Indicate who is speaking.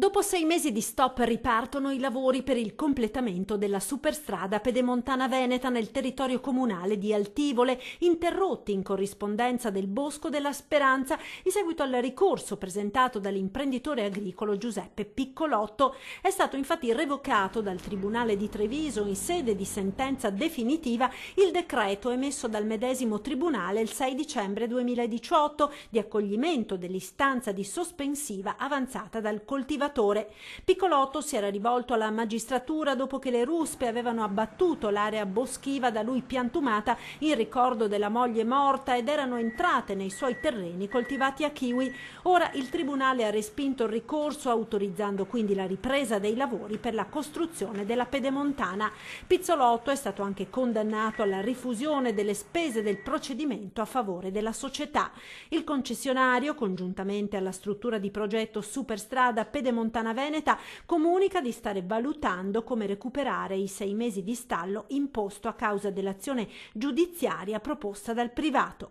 Speaker 1: Dopo 6 mesi di stop ripartono i lavori per il completamento della superstrada pedemontana veneta nel territorio comunale di Altivole, interrotti in corrispondenza del Bosco della Speranza in seguito al ricorso presentato dall'imprenditore agricolo Giuseppe Piccolotto. È stato infatti revocato dal Tribunale di Treviso in sede di sentenza definitiva il decreto emesso dal medesimo tribunale il 6 dicembre 2018 di accoglimento dell'istanza di sospensiva avanzata dal coltivatore. Piccolotto si era rivolto alla magistratura dopo che le ruspe avevano abbattuto l'area boschiva da lui piantumata in ricordo della moglie morta ed erano entrate nei suoi terreni coltivati a kiwi. Ora il tribunale ha respinto il ricorso, autorizzando quindi la ripresa dei lavori per la costruzione della pedemontana. Pizzolotto è stato anche condannato alla rifusione delle spese del procedimento a favore della società. Il concessionario, congiuntamente alla struttura di progetto Superstrada Pedemontana Veneta, comunica di stare valutando come recuperare i 6 mesi di stallo imposto a causa dell'azione giudiziaria proposta dal privato.